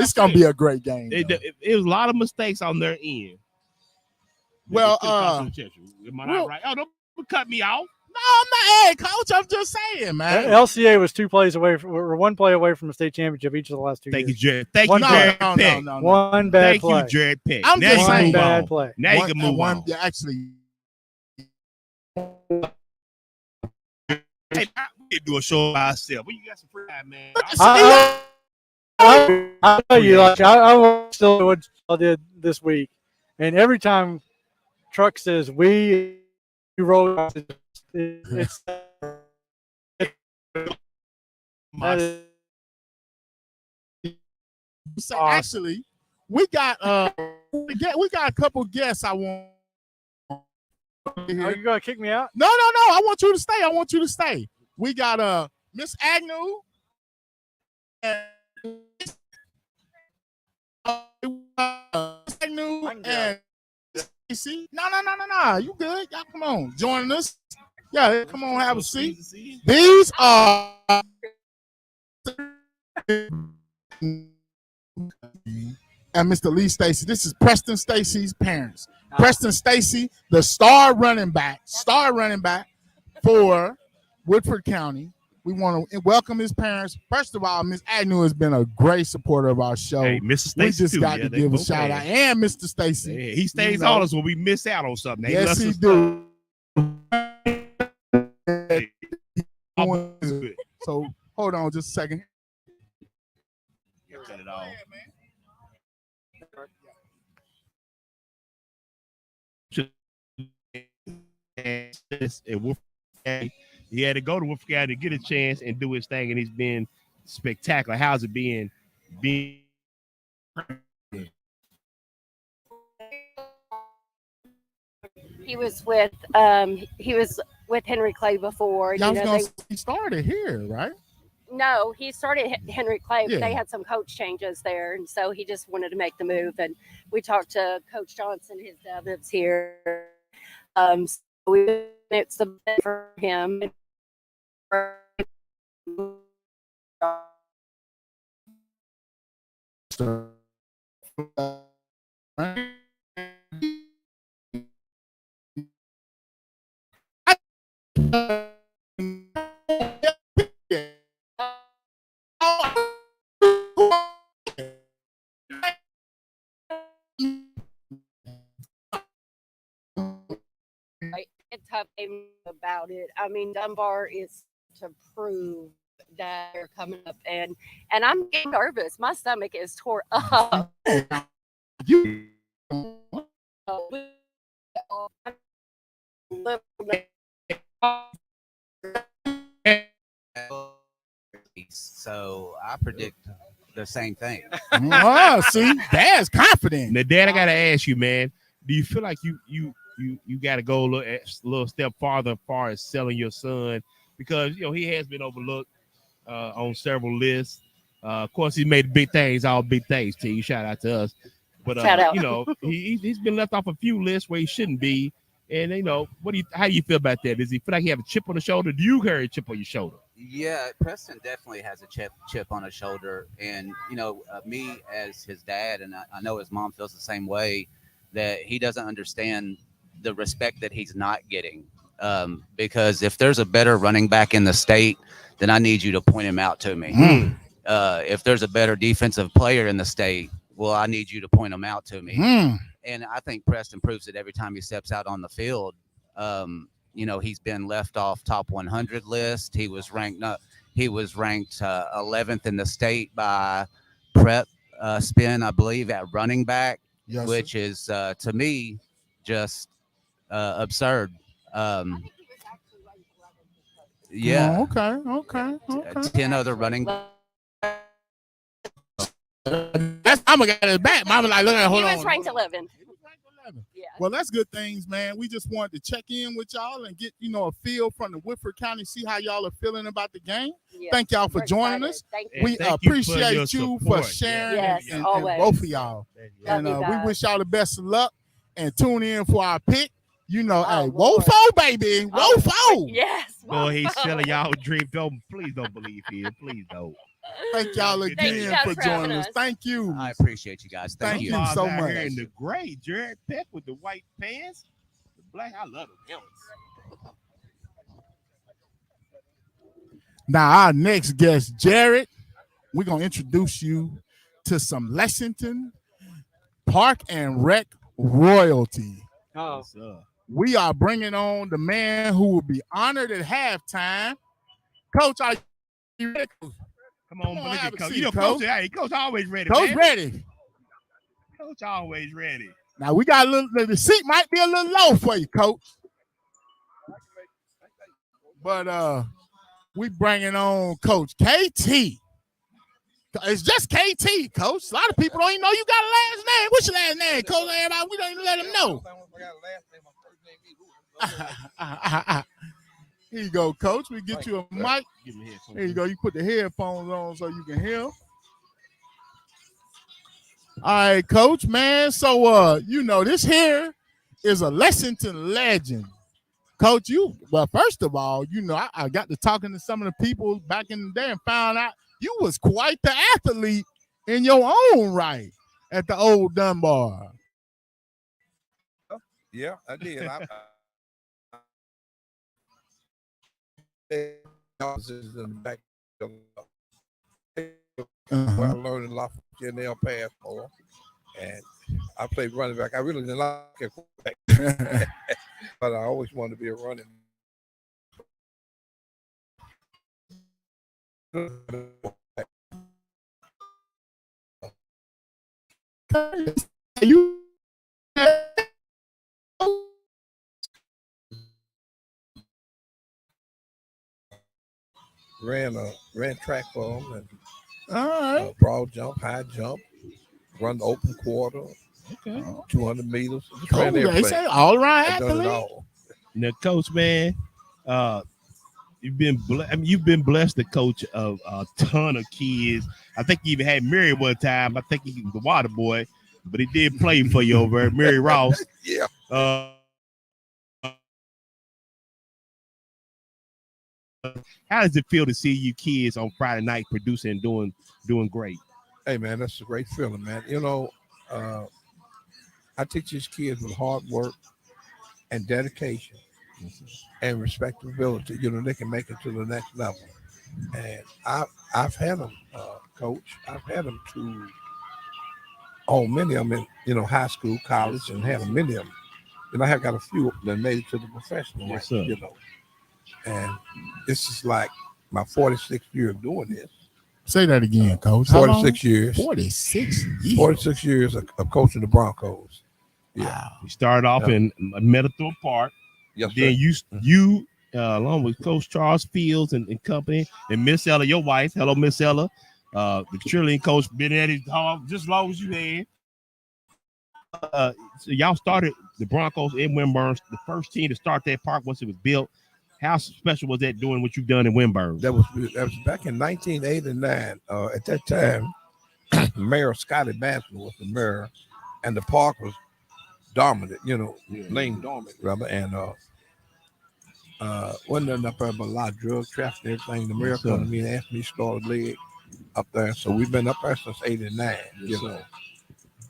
It's gonna be a great game. It was a lot of mistakes on their end. Well, am I not right? Oh, don't cut me off. No, I'm not. Hey, coach, I'm just saying, man. LCA was 2 plays away or 1 play away from the state championship each of the last 2 years. Thank you, Jared. Thank you, Jared Peck. No. One bad play. Thank you, Jared Peck. I'm just saying. One bad play. Now you can move on. Yeah, actually. Hey, we can do a show by ourselves. Well, you got some free time, man. I'll tell you, like I watched what I did this week, and every time Truck says we roll, it's actually we got a couple guests I want. Are you gonna kick me out? No. I want you to stay. We got Miss Agnew and Agnew and Stacy. No. You good? Y'all come on. Join us. Yeah, come on, have a seat. These are and Mr. Lee Stacy. This is Preston Stacy's parents. Preston Stacy, the star running back for Woodford County. We want to welcome his parents. First of all, Miss Agnew has been a great supporter of our show. Hey, Mr. Stacy, we just too. got to give a shout out. And Mr. Stacy. Yeah, he stays on us when we miss out on something. Yes, he do. So hold on just a second. Cut it off. He had to go to Woodford County to get a chance and do his thing, and he's been spectacular. How's it being? He was with Henry Clay before. He started here, right? No, he started Henry Clay, but Yeah. they had some coach changes there, and so he just wanted to make the move. And we talked to Coach Johnson, his dad lives here. So it's the best for him. It's tough about it. I mean, Dunbar is to prove that they're coming up, and I'm getting nervous. My stomach is tore up. So I predict the same thing. Oh, see, Dad's confident. Now, Dad, I gotta ask you, man. Do you feel like you got to go a little step farther as far as selling your son, because he has been overlooked on several lists. Of course, he made big things, all big things. To you, shout out to us. But Shout out. He's been left off a few lists where he shouldn't be. And how do you feel about that? Does he feel like he have a chip on the shoulder? Do you carry a chip on your shoulder? Yeah, Preston definitely has a chip on his shoulder, and me as his dad, and I know his mom feels the same way, that he doesn't understand the respect that he's not getting. Because if there's a better running back in the state, then I need you to point him out to me. If there's a better defensive player in the state, well, I need you to point him out to me. And I think Preston proves it every time he steps out on the field. He's been left off top 100 list. He was ranked 11th in the state by Prep Spin, I believe, at running back, Yes, which is to me just absurd. Yeah. Oh, okay. 10 other running. That's Mama got his back. Mama like, look at hold on. He was ranked 11th. Yeah. Well, that's good things, man. We just wanted to check in with y'all and get a feel from the Woodford County, see how y'all are feeling about the game. Yeah. Thank y'all for We're joining excited. us. Thank you. We Thank you for appreciate your you for support. sharing Yes, and always. both of y'all. Love And you we guys. wish y'all the best of luck and tune in for our pick. Hey, Lord. Wofo, baby. Wofo. Yes. Boy, he's selling y'all a dream. Please don't believe him. Please don't. Thank y'all Thank you again guys for for joining having us. us. Thank you. I appreciate you guys. Thank you. so Out much. here in the gray, Jared Peck with the white pants, the black. I love him. Now, our next guest, Jared, we're going to introduce you to some Lexington Park and Rec royalty. Oh, What's up? We are bringing on the man who will be honored at halftime. Coach, are you ready? Come on, Come on, look have at a Coach. seat, Coach, Coach. Coach always ready. Coach man. ready. Coach always ready. Now, we got the seat might be a little low for you, Coach. But we bringing on Coach KT. It's just KT, Coach. A lot of people don't even know you got a last name. What's your last name, Coach? Everybody, we don't even let them know. Here you go, Coach. We get you a mic. Give me headphones. Here you go. You put the headphones on so you can hear. All right, Coach, man. So, this here is a Lexington legend. Coach, first of all, I got to talking to some of the people back in the day and found out you was quite the athlete in your own right at the old Dunbar. Yeah, I did. I was in the back. Where I learned a lot from Janelle Passmore, and I played running back. I really didn't like it, but I always wanted to be a running back. You ran track for them, and all right. broad jump, high jump, run the open quarter, Okay. 200 meters. Just Coach, ran they everything. say all right I done it athlete. all. Now, Coach, man, you've been blessed to coach a ton of kids. I think you even had Mary one time. I think he was the water boy, but he did play for you over at Mary Ross. Yeah. How does it feel to see you kids on Friday night producing and doing great? Hey, man, that's a great feeling, man. I teach these kids with hard work and dedication and respectability. They can make it to the next level. And I've had them, Coach. I've had them to many of them in high school, college, and had many of them. I have got a few that made it to the professional Yes, rank, sir. And this is like my 46th year of doing this. Say that again, Coach. How 46 years. 46 years. 46 years of coaching the Broncos. Yeah. Wow. You started off in Meadowthorpe Park. Yes, Then sir. you along with Coach Charles Fields and company, and Miss Ella, your wife. Hello, Miss Ella. The cheerleading coach been at it just as long as you had. So y'all started the Broncos in Wimburn, the first team to start that park once it was built. How special was that doing what you've done in Wimburn? That was back in 1989. At that time, Mayor Scotty Banton was the mayor, and the park was dominant, laying dormant, rather. And wasn't nothing up there but a lot of drug traffic and everything. The mayor come to me and asked me to start a leg up there. So we've been up there since 89,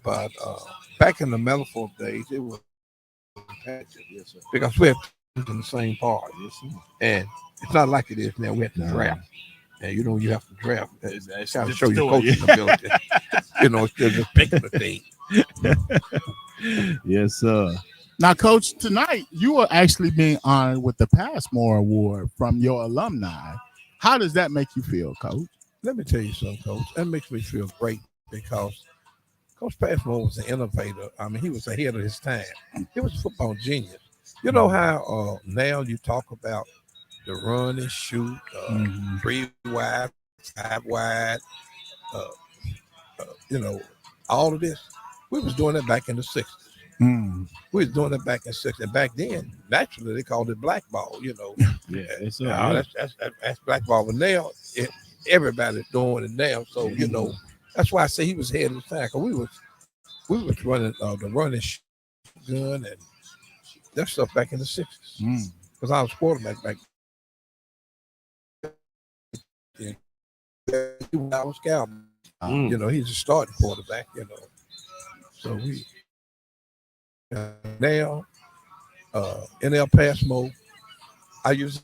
But back in the Meadowthorpe days, it was competitive, because we had in the same part. And it's not like it is now. We have to draft. And you have to draft. It's kind of show your coaching ability. It's just picking the thing. Yes, sir. Now, Coach, tonight you are actually being honored with the Passmore Award from your alumni. How does that make you feel, Coach? Let me tell you something, Coach. That makes me feel great because Coach Passmore was an innovator. I mean, he was ahead of his time. He was a football genius. You know how now you talk about the run and shoot, 3 wide, 5 wide, all of this. We was doing that back in the 60s. We was doing that back in the 60s. And back then, naturally, they called it blackball, Yeah, that's blackball. But now, everybody's doing it now. So, that's why I say he was ahead of his time. Because we was running the running gun and that stuff back in the 60s. Because I was quarterback back then. He was scout. He's a starting quarterback, So we now NL Passmore, I use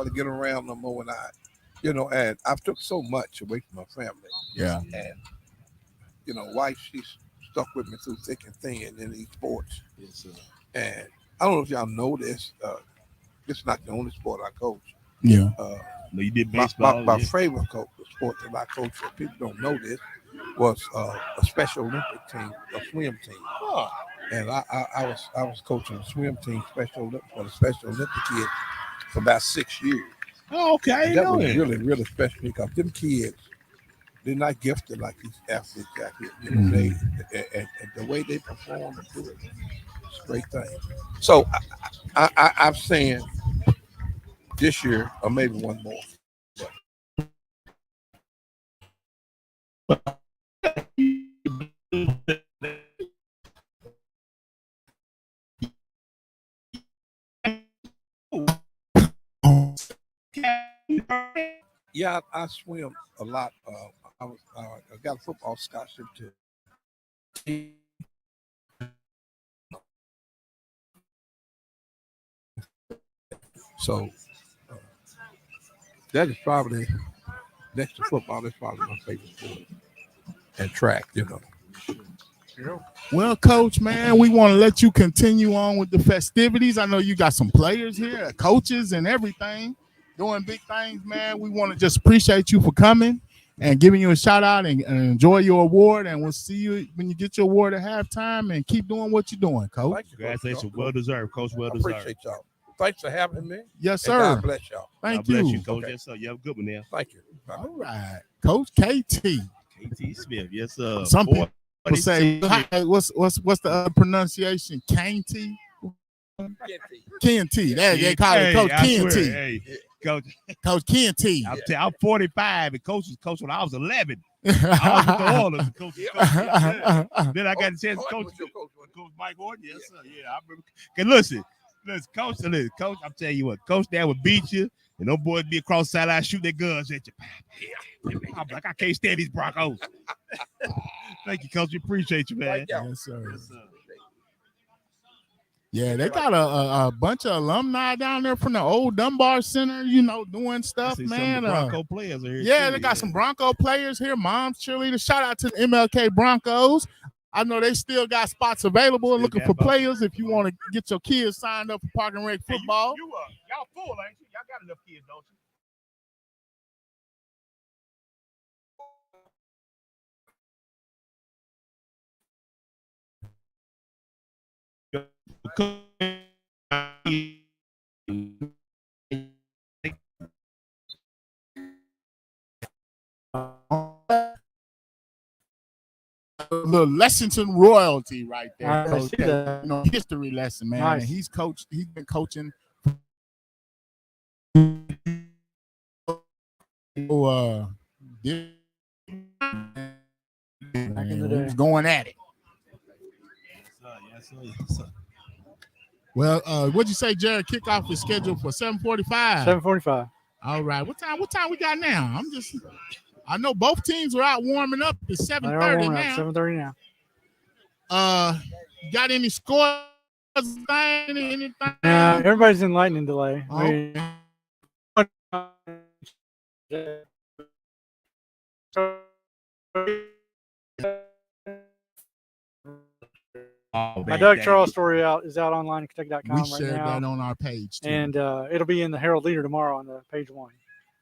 to get around no more. And I've took so much away from my family. Yeah. And wife, she's stuck with me through thick and thin in these sports. Yes, sir. And I don't know if y'all know this. This is not the only sport I coach. Yeah. No, you did My, baseball. my yeah. favorite sport that I coached, if people don't know this, was a Special Olympic team, a swim team. And I was coaching a swim team for the Special Olympic kids for about 6 years. Oh, okay. I And didn't that know was that. really, really special because them kids, they're not gifted like these athletes out here. You know, they and the way they perform and do it, it's a great thing. So I'm saying this year or maybe one more. Yeah, I swim a lot. I got a football scholarship to. So that is probably next to football. That's probably my favorite sport. And track, you know. Well, Coach, man, we want to let you continue on with the festivities. I know you got some players here, coaches, and everything doing big things, man. We want to just appreciate you for coming and giving you a shout out and enjoy your award. And we'll see you when you get your award at halftime. And keep doing what you're doing, Coach. Thank you, Congratulations. Well deserved, Coach. Well I deserved. appreciate y'all. Thanks for having me. Yes, And sir. God bless y'all. Thank God bless you. you, Coach. Okay. Yes, sir. You have a good one there. Thank you. Bye. All right, Coach KT. KT Smith. Yes, sir. Some people say, 46. what's the pronunciation? Kainty? Kenty. They call it Coach I swear, Kenty. Hey, Coach. Coach Kenty. I'm 45 and coach when I was 11. I was with the Oilers. Coach, then I got a chance to coach Mike Horton. Yes, sir. Yeah, I remember. Okay, listen, Coach. I'm telling you what, Coach Dad would beat you, and those boys be across the sideline shoot their guns at you. I'm like, I can't stand these Broncos. Thank you, Coach. We appreciate you, man. Yes, sir. Yes, sir. Yeah, they got a bunch of alumni down there from the old Dunbar Center, doing stuff, man. Some of the Bronco players are here. Yeah, too, they got some Bronco players here, moms, cheerleaders. Shout out to the MLK Broncos. I know they still got spots available and looking for players if you want to get your kids signed up for Park and Rec football. Y'all full, ain't you? Y'all got enough kids, don't you? A little Lexington royalty right there, I Coach. see that. History lesson, man. Nice. He's been coaching. Back in the day. He's going at it. Yes, sir. Well, what'd you say, Jared? Kickoff is scheduled for 7:45. 7:45. All right. What time we got now? I know both teams are out warming up. It's 7:30 now. 7:30 now. You got any scores? Anything? Everybody's in lightning delay. My Doug Charles story is out online at Kentucky.com We right shared now. that on our page too. And it'll be in the Herald Leader tomorrow on the page 1.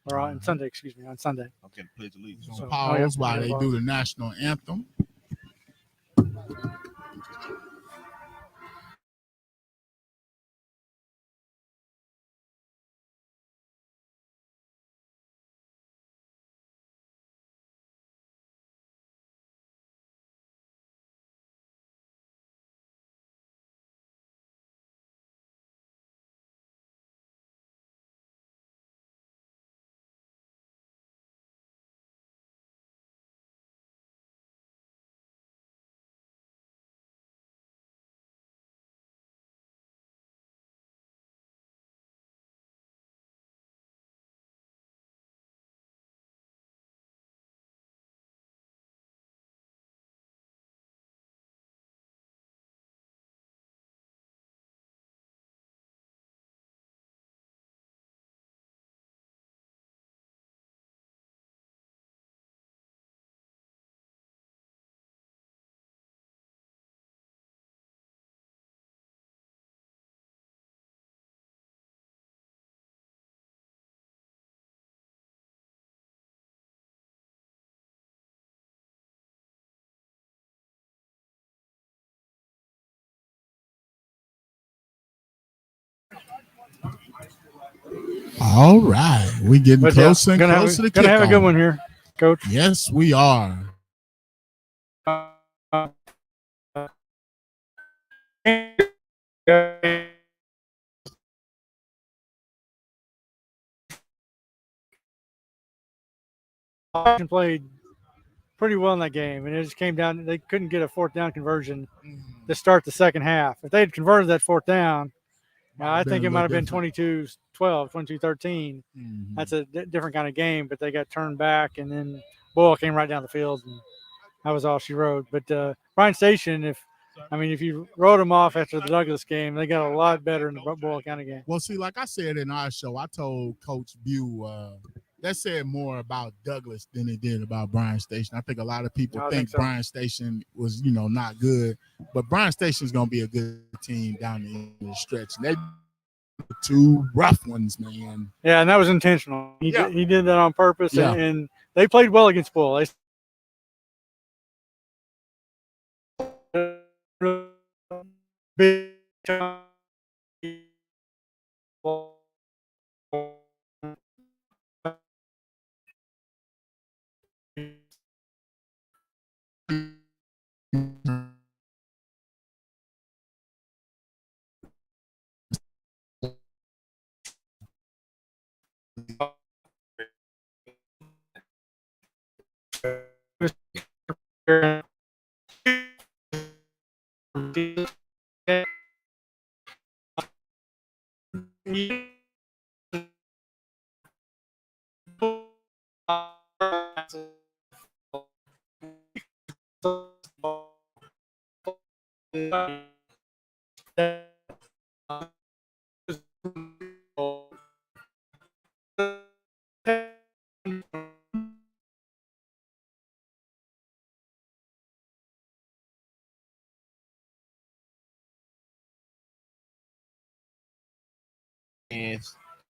Or on Sunday, excuse me, on Sunday. Okay, pledge allegiance. So pause while they do the national anthem. All right, we getting But closer and gonna closer to gonna have a good kickoff. one here, Coach. Yes, we are. Played pretty well in that game, and it just came down. They couldn't get a fourth down conversion to start the second half. If they had converted that fourth down, I think it might have been 22-12, 22-13. Mm-hmm. That's a different kind of game, but they got turned back, and then Boyle came right down the field, and that was all she wrote. But Bryan Station, if you wrote them off after the Douglas game, they got a lot better in the Boyle County game. Well, see, like I said in our show, I told Coach Bew that said more about Douglas than it did about Bryan Station. I think a lot of people think Bryan Station was, not good, but Bryan Station is going to be a good team down the end of the stretch. And they two rough ones, man. Yeah, and that was intentional. He did that on purpose, and they played well against Boyle. Big time.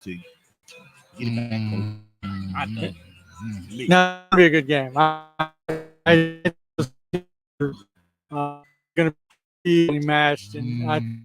To get it back on. I think. Now it'll be a good game. Going to be matched, and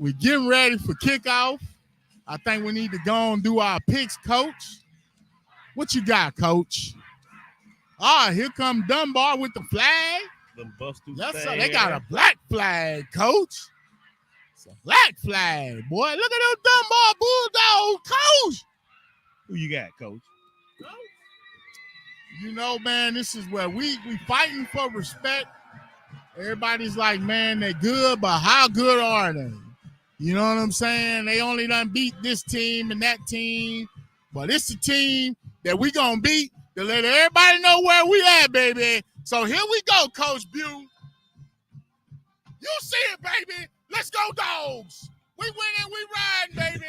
We're getting ready for kickoff. I think we need to go and do our picks, Coach. What you got, Coach? Here come Dunbar with the flag. Yes, sir. They got a black flag, Coach. It's a black flag, boy. Look at them Dunbar Bulldogs, Coach. Who you got, Coach? You know, man, this is where we fighting for respect. Everybody's like, man, they're good, but how good are they? You know what I'm saying? They only done beat this team and that team, but it's the team that we gonna beat to let everybody know where we at, baby. So here we go, Coach Bew. You see it, baby. Let's go, dogs. We winning, we riding, baby.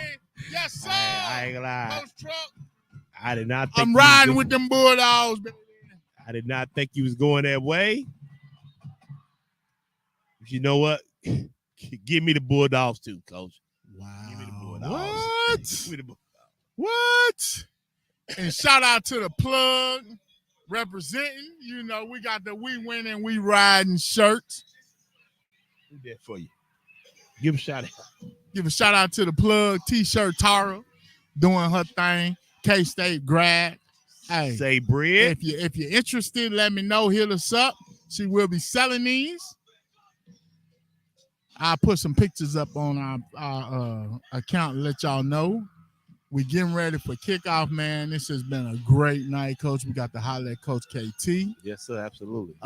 Yes, sir. I ain't gonna lie. Coach Truck. I did not think I'm riding with them Bulldogs, baby. I did not think you was going that way. But you know what? Give me the Bulldogs too, Coach. Wow. Give me the Bulldogs. What? Give me the Bulldogs. What? And shout out to the plug representing. You know, we got the We Winning, We Riding shirts. Do that for you. Give a shout out. Give a shout out to the plug T-shirt Tara doing her thing. K-State grad. Hey, Say bread. if you're interested, let me know. Hit us up. She will be selling these. I'll put some pictures up on our account and let y'all know. We're getting ready for kickoff, man. This has been a great night, Coach. We got to holler at Coach KT. Yes, sir. Absolutely.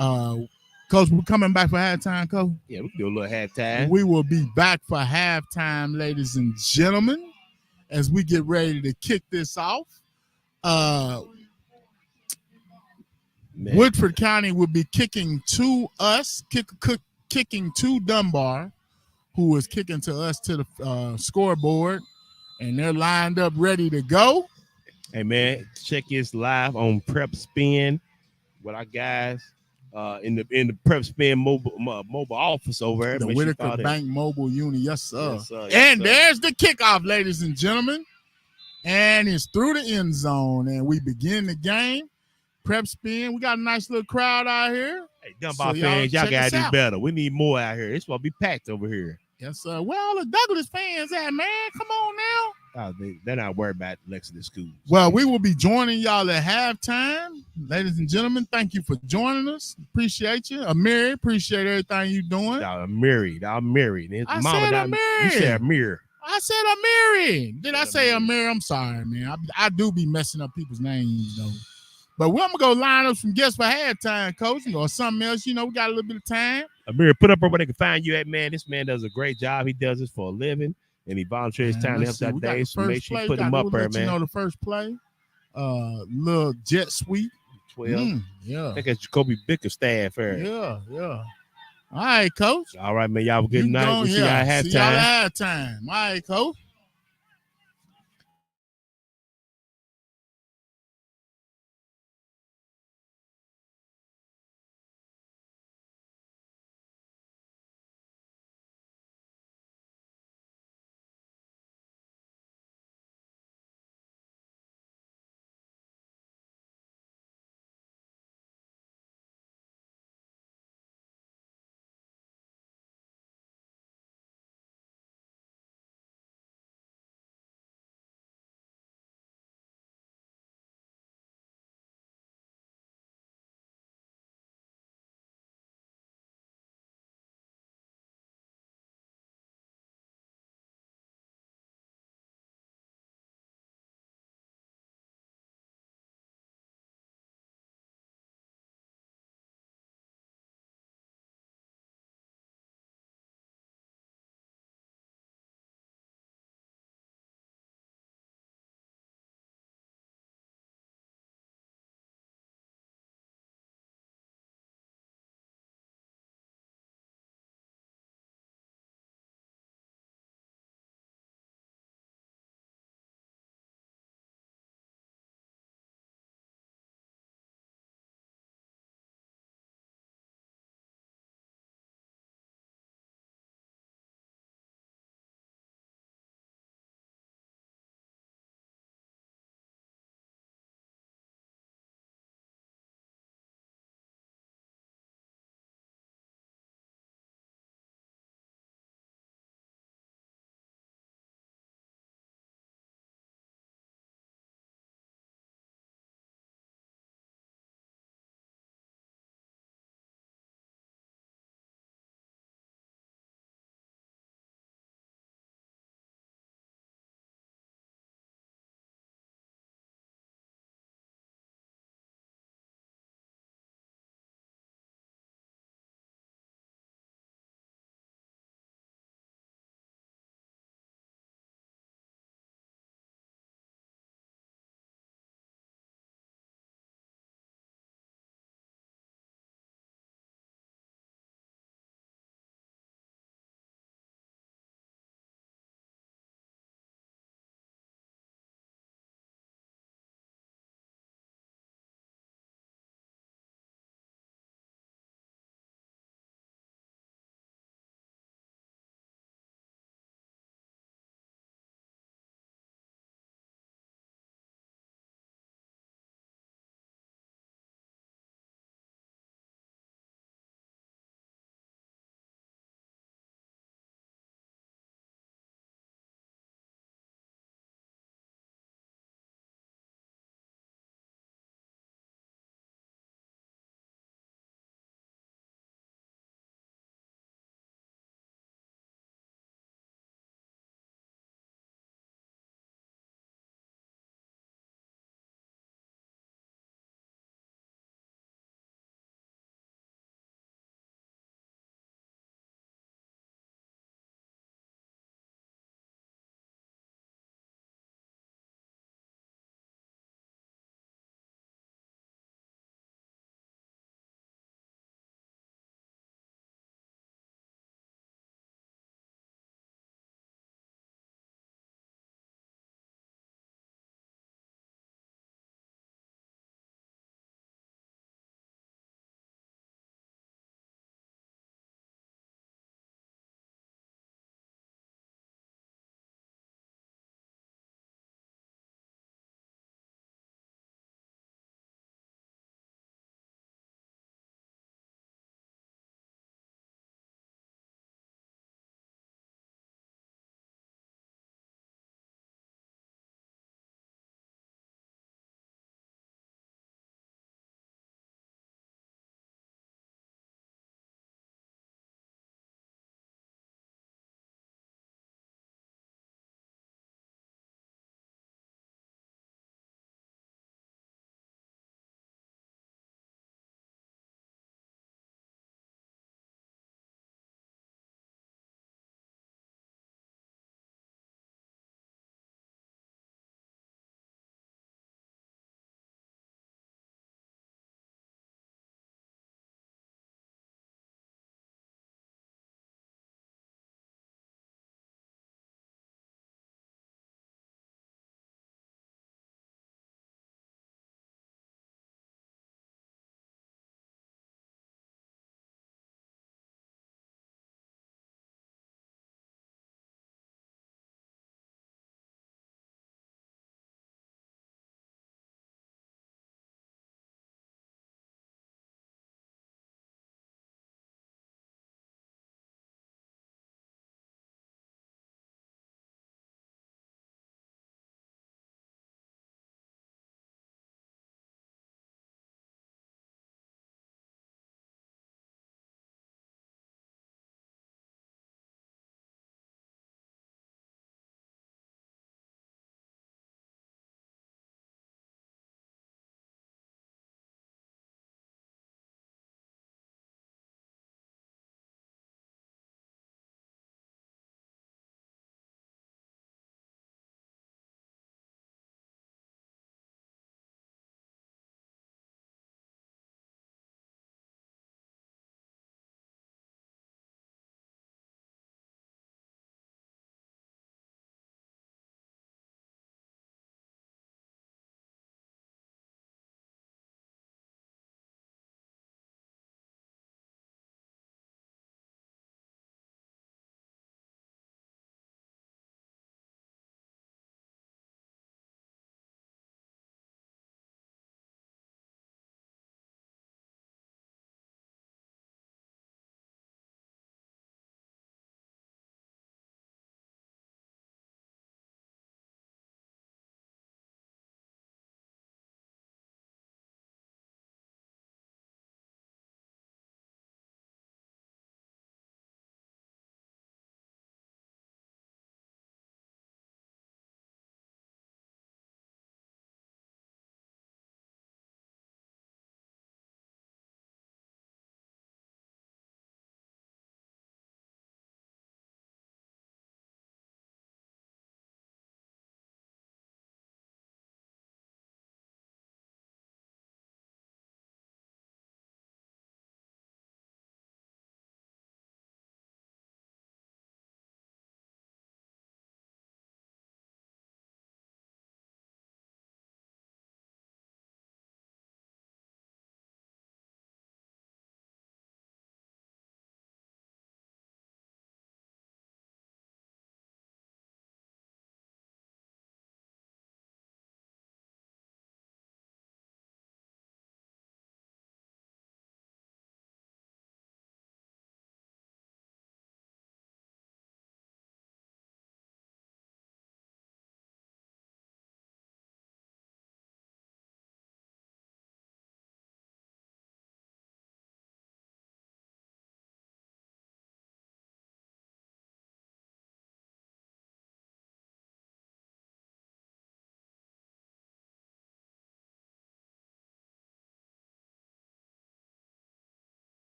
Coach, we're coming back for halftime, Coach. Yeah, we can do a little halftime. We will be back for halftime, ladies and gentlemen, as we get ready to kick this off. Woodford County will be kicking to us, kicking to Dunbar, who is kicking to us to the scoreboard, and they're lined up ready to go. Hey, man, check us live on Prep Spin with our guys in the Prep Spin mobile office over there. The Whitaker Bank Mobile Unit, yes, sir. Yes, sir. And there's the kickoff, ladies and gentlemen. And it's through the end zone, and we begin the game. Prep Spin, we got a nice little crowd out here. Hey, Dunbar fans, y'all gotta do out. better. We need more out here. It's supposed to be packed over here. Yes, sir. Where all the Douglas fans at, man? Come on now. They're not worried about Lexington schools. Well, we will be joining y'all at halftime. Ladies and gentlemen, thank you for joining us. Appreciate you. Amiri, appreciate everything you're doing. Amiri. I said Amiri. You said Amir. I said Amiri. Did I say Amiri? I'm sorry, man. I do be messing up people's names, though. But we're going to go line up some guests for halftime, Coach, or something else. You know, we got a little bit of time. Amir, put up where they can find you at, man. This man does a great job. He does this for a living, and he volunteers time to help that day. So make sure you put him up there, man. You know the first play, little jet sweep. 12. Yeah. I think that's Jacoby Bickerstaff there. Yeah. All right, Coach. All right, man. Y'all have a good night. We'll see y'all at halftime. See y'all at halftime. All right, Coach.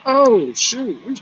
Oh shoot!